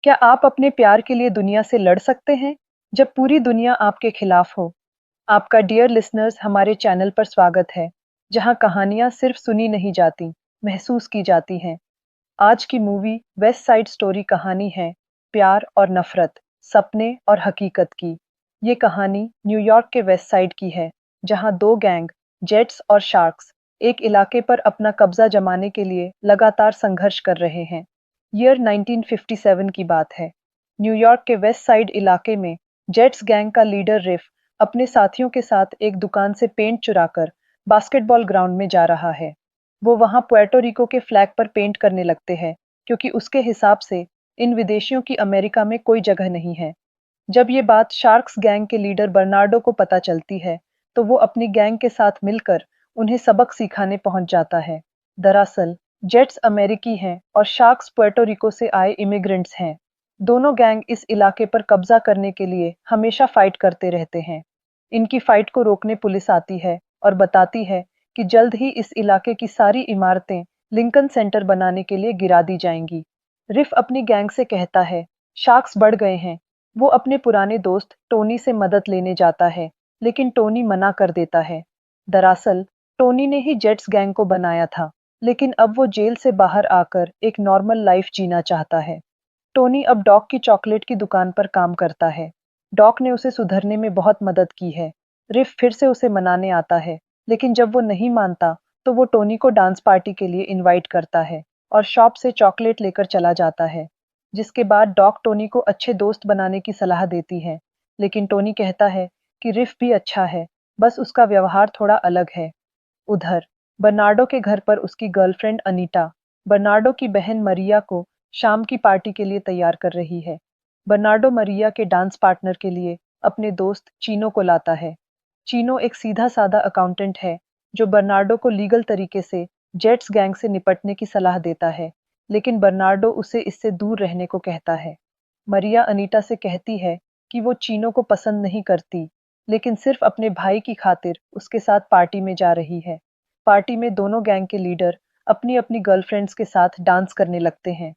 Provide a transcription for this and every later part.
क्या आप अपने प्यार के लिए दुनिया से लड़ सकते हैं, जब पूरी दुनिया आपके खिलाफ हो? आपका डियर लिसनर्स हमारे चैनल पर स्वागत है, जहां कहानियां सिर्फ सुनी नहीं जाती, महसूस की जाती हैं। आज की मूवी वेस्ट साइड स्टोरी कहानी है प्यार और नफरत, सपने और हकीकत की। ये कहानी न्यूयॉर्क के वेस्ट साइड की है, जहां दो गैंग, जेट्स और शार्क्स, एक इलाके पर अपना कब्जा जमाने के लिए लगातार संघर्ष कर रहे हैं। ईयर 1957 की बात है। न्यूयॉर्क के वेस्ट साइड इलाके में जेट्स गैंग का लीडर रिफ अपने साथियों के साथ एक दुकान से पेंट चुराकर बास्केटबॉल ग्राउंड में जा रहा है। वो वहां पुएर्टो रिको के फ्लैग पर पेंट करने लगते हैं, क्योंकि उसके हिसाब से इन विदेशियों की अमेरिका में कोई जगह नहीं है। जब ये बात शार्क्स गैंग के लीडर बर्नार्डो को पता चलती है, तो वो अपनी गैंग के साथ मिलकर उन्हें सबक सिखाने पहुंच जाता है। दरअसल जेट्स अमेरिकी हैं और शार्क्स पुएर्टो रिको से आए इमिग्रेंट्स हैं। दोनों गैंग इस इलाके पर कब्जा करने के लिए हमेशा फाइट करते रहते हैं। इनकी फाइट को रोकने पुलिस आती है और बताती है कि जल्द ही इस इलाके की सारी इमारतें लिंकन सेंटर बनाने के लिए गिरा दी जाएंगी। रिफ अपनी गैंग से कहता है, शार्क्स बढ़ गए हैं। वो अपने पुराने दोस्त टोनी से मदद लेने जाता है, लेकिन टोनी मना कर देता है। दरअसल टोनी ने ही जेट्स गैंग को बनाया था, लेकिन अब वो जेल से बाहर आकर एक नॉर्मल लाइफ जीना चाहता है। टोनी अब डॉक की चॉकलेट की दुकान पर काम करता है। डॉक ने उसे सुधरने में बहुत मदद की है। रिफ फिर से उसे मनाने आता है, लेकिन जब वो नहीं मानता, तो वो टोनी को डांस पार्टी के लिए इनवाइट करता है और शॉप से चॉकलेट लेकर चला जाता है। जिसके बाद डॉक टोनी को अच्छे दोस्त बनाने की सलाह देती है, लेकिन टोनी कहता है कि रिफ भी अच्छा है, बस उसका व्यवहार थोड़ा अलग है। उधर बर्नार्डो के घर पर उसकी गर्लफ्रेंड अनीटा बर्नार्डो की बहन मरिया को शाम की पार्टी के लिए तैयार कर रही है। बर्नार्डो मरिया के डांस पार्टनर के लिए अपने दोस्त चीनो को लाता है। चीनो एक सीधा साधा अकाउंटेंट है, जो बर्नार्डो को लीगल तरीके से जेट्स गैंग से निपटने की सलाह देता है, लेकिन बर्नार्डो उसे इससे दूर रहने को कहता है। मरिया अनीटा से कहती है कि वो चीनो को पसंद नहीं करती, लेकिन सिर्फ अपने भाई की खातिर उसके साथ पार्टी में जा रही है। पार्टी में दोनों गैंग के लीडर अपनी अपनी गर्लफ्रेंड्स के साथ डांस करने लगते हैं।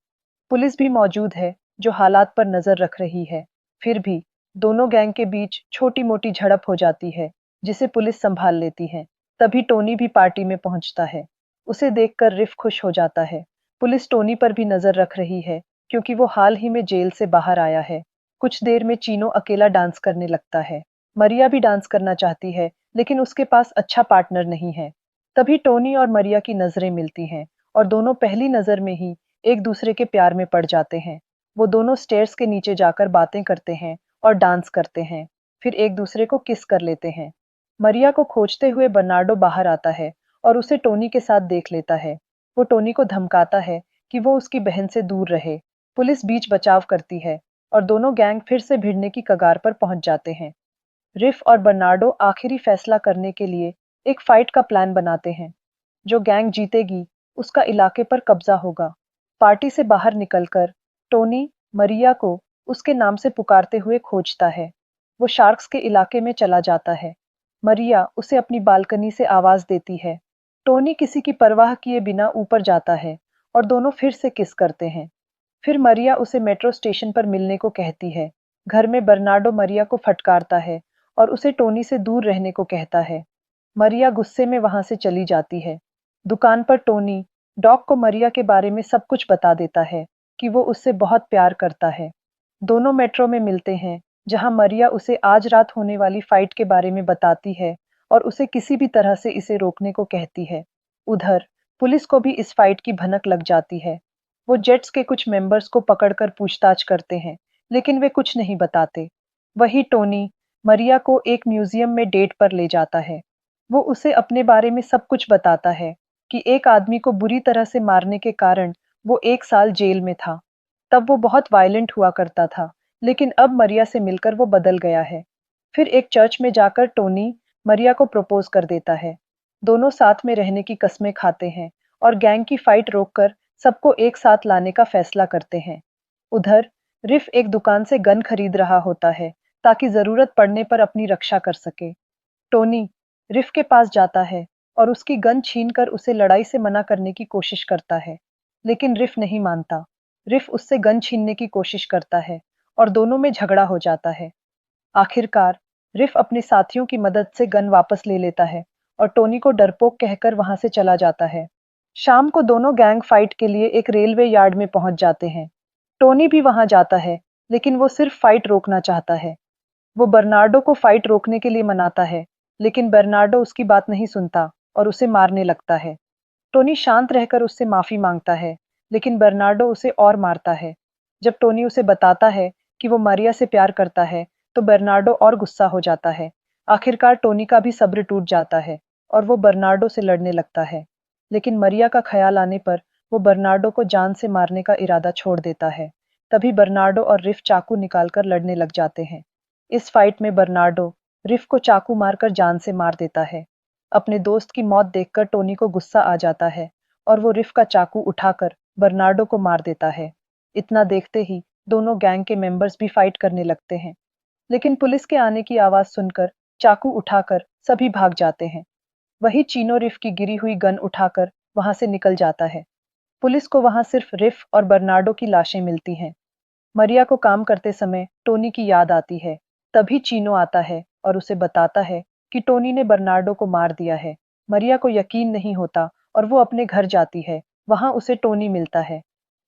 पुलिस भी मौजूद है, जो हालात पर नजर रख रही है। फिर भी दोनों गैंग के बीच छोटी मोटी झड़प हो जाती है, जिसे पुलिस संभाल लेती है। तभी टोनी भी पार्टी में पहुंचता है। उसे देखकर रिफ खुश हो जाता है। पुलिस टोनी पर भी नजर रख रही है, क्योंकि वो हाल ही में जेल से बाहर आया है। कुछ देर में चीनो अकेला डांस करने लगता है। मरिया भी डांस करना चाहती है, लेकिन उसके पास अच्छा पार्टनर नहीं है। तभी टोनी और मरिया की नजरें मिलती हैं, और दोनों पहली नजर में ही एक दूसरे के प्यार में पड़ जाते हैं। वो दोनों स्टेयर्स के नीचे जाकर बातें करते हैं और डांस करते हैं, फिर एक दूसरे को किस कर लेते हैं। मरिया को खोजते हुए बर्नार्डो बाहर आता है और उसे टोनी के साथ देख लेता है। वो टोनी को धमकाता है कि वो उसकी बहन से दूर रहे। पुलिस बीच बचाव करती है और दोनों गैंग फिर से भिड़ने की कगार पर पहुंच जाते हैं। रिफ और बर्नार्डो आखिरी फैसला करने के लिए एक फाइट का प्लान बनाते हैं। जो गैंग जीतेगी, उसका इलाके पर कब्जा होगा। पार्टी से बाहर निकलकर टोनी मरिया को उसके नाम से पुकारते हुए खोजता है। वो शार्क्स के इलाके में चला जाता है। मरिया उसे अपनी बालकनी से आवाज देती है। टोनी किसी की परवाह किए बिना ऊपर जाता है और दोनों फिर से किस करते हैं। फिर मरिया उसे मेट्रो स्टेशन पर मिलने को कहती है। घर में बर्नार्डो मरिया को फटकारता है और उसे टोनी से दूर रहने को कहता है। मरिया गुस्से में वहां से चली जाती है। दुकान पर टोनी डॉग को मरिया के बारे में सब कुछ बता देता है, कि वो उससे बहुत प्यार करता है। दोनों मेट्रो में मिलते हैं, जहां मरिया उसे आज रात होने वाली फाइट के बारे में बताती है और उसे किसी भी तरह से इसे रोकने को कहती है। उधर पुलिस को भी इस फाइट की भनक लग जाती है। वो जेट्स के कुछ मेंबर्स को पकड़कर पूछताछ करते हैं, लेकिन वे कुछ नहीं बताते। वही टोनी मरिया को एक म्यूजियम में डेट पर ले जाता है। वो उसे अपने बारे में सब कुछ बताता है, कि एक आदमी को बुरी तरह से मारने के कारण वो 1 साल जेल में था। तब वो बहुत वायलेंट हुआ करता था, लेकिन अब मरिया से मिलकर वो बदल गया है। फिर एक चर्च में जाकर टोनी मरिया को प्रपोज कर देता है। दोनों साथ में रहने की कस्में खाते हैं और गैंग की फाइट रोककर सबको एक साथ लाने का फैसला करते हैं। उधर रिफ एक दुकान से गन खरीद रहा होता है, ताकि जरूरत पड़ने पर अपनी रक्षा कर सके। टोनी रिफ के पास जाता है और उसकी गन छीनकर उसे लड़ाई से मना करने की कोशिश करता है, लेकिन रिफ नहीं मानता। रिफ उससे गन छीनने की कोशिश करता है और दोनों में झगड़ा हो जाता है। आखिरकार रिफ अपने साथियों की मदद से गन वापस ले लेता है और टोनी को डरपोक कहकर वहां से चला जाता है। शाम को दोनों गैंग फाइट के लिए एक रेलवे यार्ड में पहुंच जाते हैं। टोनी भी वहां जाता है, लेकिन वो सिर्फ फाइट रोकना चाहता है। वो बर्नार्डो को फाइट रोकने के लिए मनाता है, लेकिन बर्नार्डो उसकी बात नहीं सुनता और उसे मारने लगता है। टोनी शांत रहकर उससे माफी मांगता है, लेकिन बर्नार्डो उसे और मारता है। जब टोनी उसे बताता है कि वो मारिया से प्यार करता है, तो बर्नार्डो और गुस्सा हो जाता है। आखिरकार टोनी का भी सब्र टूट जाता है और वो बर्नार्डो से लड़ने लगता है। लेकिन मरिया का ख्याल आने पर वो बर्नार्डो को जान से मारने का इरादा छोड़ देता है। तभी बर्नार्डो और रिफ चाकू निकालकर लड़ने लग जाते हैं। इस फाइट में बर्नार्डो रिफ को चाकू मारकर जान से मार देता है। अपने दोस्त की मौत देखकर टोनी को गुस्सा आ जाता है और वो रिफ का चाकू उठाकर बर्नार्डो को मार देता है। इतना देखते ही दोनों गैंग के मेंबर्स भी फाइट करने लगते हैं, लेकिन पुलिस के आने की आवाज सुनकर चाकू उठाकर सभी भाग जाते हैं। वही चीनो रिफ की गिरी हुई गन उठाकर वहां से निकल जाता है। पुलिस को वहां सिर्फ रिफ और बर्नार्डो की लाशें मिलती हैं। मरिया को काम करते समय टोनी की याद आती है। तभी चीनो आता है और उसे बताता है कि टोनी ने बर्नार्डो को मार दिया है। मरिया को यकीन नहीं होता और वो अपने घर जाती है। वहां उसे टोनी मिलता है।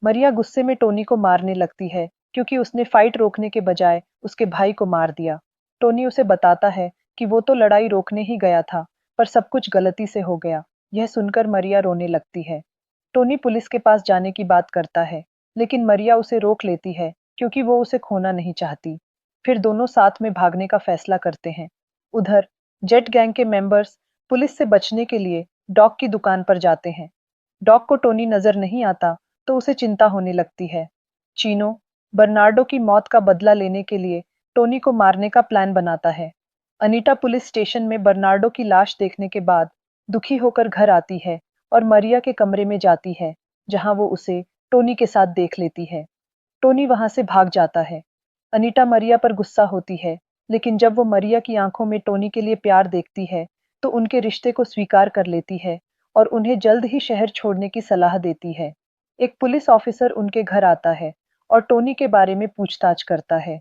मरिया गुस्से में टोनी को मारने लगती है, क्योंकि उसने फाइट रोकने के बजाय उसके भाई को मार दिया। टोनी उसे बताता है कि वो तो लड़ाई रोकने ही गया था, पर सब कुछ गलती से हो गया। यह सुनकर मरिया रोने लगती है। टोनी पुलिस के पास जाने की बात करता है, लेकिन मरिया उसे रोक लेती है, क्योंकि वो उसे खोना नहीं चाहती। फिर दोनों साथ में भागने का फैसला करते हैं। उधर जेट गैंग के मेंबर्स पुलिस से बचने के लिए डॉग की दुकान पर जाते हैं। डॉग को टोनी नजर नहीं आता, तो उसे चिंता होने लगती है। चीनो बर्नार्डो की मौत का बदला लेने के लिए टोनी को मारने का प्लान बनाता है। अनीटा पुलिस स्टेशन में बर्नार्डो की लाश देखने के बाद दुखी होकर घर आती है और मरिया के कमरे में जाती है, जहां वो उसे टोनी के साथ देख लेती है। टोनी वहां से भाग जाता है। अनीटा मरिया पर गुस्सा होती है, लेकिन जब वो मरिया की आंखों में टोनी के लिए प्यार देखती है, तो उनके रिश्ते को स्वीकार कर लेती है और उन्हें जल्द ही शहर छोड़ने की सलाह देती है। एक पुलिस ऑफिसर उनके घर आता है और टोनी के बारे में पूछताछ करता है।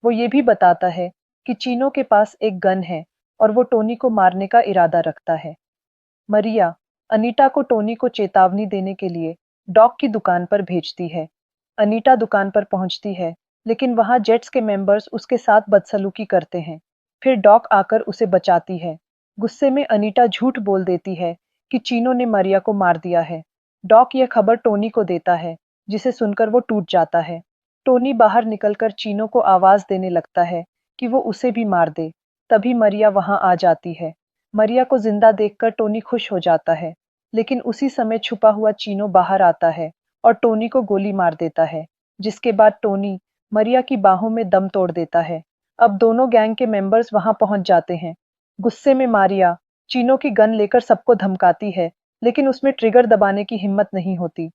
वो ये भी बताता है कि चीनो के पास एक गन है और वो टोनी को मारने का इरादा रखता है। मरिया अनीटा को टोनी को चेतावनी देने के लिए डॉग की दुकान पर भेजती है। अनीटा दुकान पर पहुंचती है, लेकिन वहां जेट्स के मेंबर्स उसके साथ बदसलूकी करते हैं। फिर डॉग आकर उसे बचाती है। गुस्से में अनीटा झूठ बोल देती है कि चीनो ने मरिया को मार दिया है। डॉग यह खबर टोनी को देता है, जिसे सुनकर वो टूट जाता है। टोनी बाहर निकलकर चीनो को आवाज देने लगता है कि वो उसे भी मार दे। तभी मरिया वहां आ जाती है। मरिया को जिंदा देखकर टोनी खुश हो जाता है, लेकिन उसी समय छुपा हुआ चीनो बाहर आता है और टोनी को गोली मार देता है, जिसके बाद टोनी मरिया की बाहों में दम तोड़ देता है। अब दोनों गैंग के मेंबर्स वहां पहुंच जाते हैं। गुस्से में मारिया चीनो की गन लेकर सबको धमकाती है, लेकिन उसमें ट्रिगर दबाने की हिम्मत नहीं होती।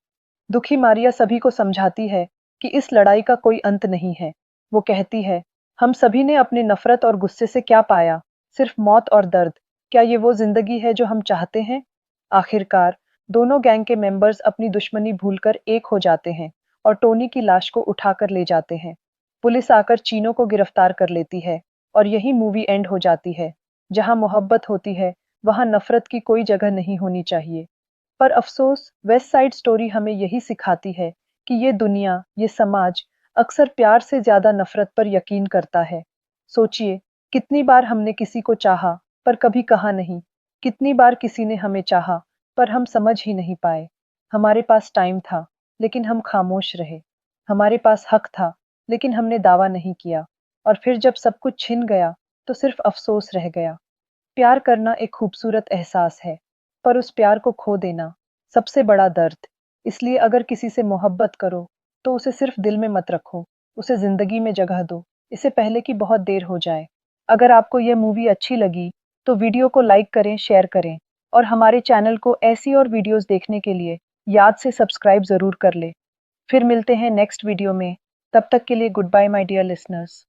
दुखी मारिया सभी को समझाती है कि इस लड़ाई का कोई अंत नहीं है। वो कहती है, हम सभी ने अपनी नफरत और गुस्से से क्या पाया? सिर्फ मौत और दर्द। क्या ये वो जिंदगी है जो हम चाहते हैं? आखिरकार दोनों गैंग के मेंबर्स अपनी दुश्मनी भूलकर एक हो जाते हैं और टोनी की लाश को उठाकर ले जाते हैं। पुलिस आकर चीनो को गिरफ्तार कर लेती है और यही मूवी एंड हो जाती है। जहां मोहब्बत होती है, वहां नफरत की कोई जगह नहीं होनी चाहिए। पर अफसोस, वेस्ट साइड स्टोरी हमें यही सिखाती है कि ये दुनिया, ये समाज अक्सर प्यार से ज्यादा नफरत पर यकीन करता है। सोचिए, कितनी बार हमने किसी को चाहा पर कभी कहा नहीं। कितनी बार किसी ने हमें चाहा पर हम समझ ही नहीं पाए। हमारे पास टाइम था, लेकिन हम खामोश रहे। हमारे पास हक था, लेकिन हमने दावा नहीं किया। और फिर जब सब कुछ छिन गया, तो सिर्फ अफसोस रह गया। प्यार करना एक खूबसूरत एहसास है, पर उस प्यार को खो देना सबसे बड़ा दर्द। इसलिए अगर किसी से मोहब्बत करो, तो उसे सिर्फ दिल में मत रखो, उसे जिंदगी में जगह दो, इससे पहले कि बहुत देर हो जाए। अगर आपको यह मूवी अच्छी लगी, तो वीडियो को लाइक करें, शेयर करें और हमारे चैनल को ऐसी और वीडियोस देखने के लिए याद से सब्सक्राइब जरूर कर ले। फिर मिलते हैं नेक्स्ट वीडियो में। तब तक के लिए goodbye my dear listeners.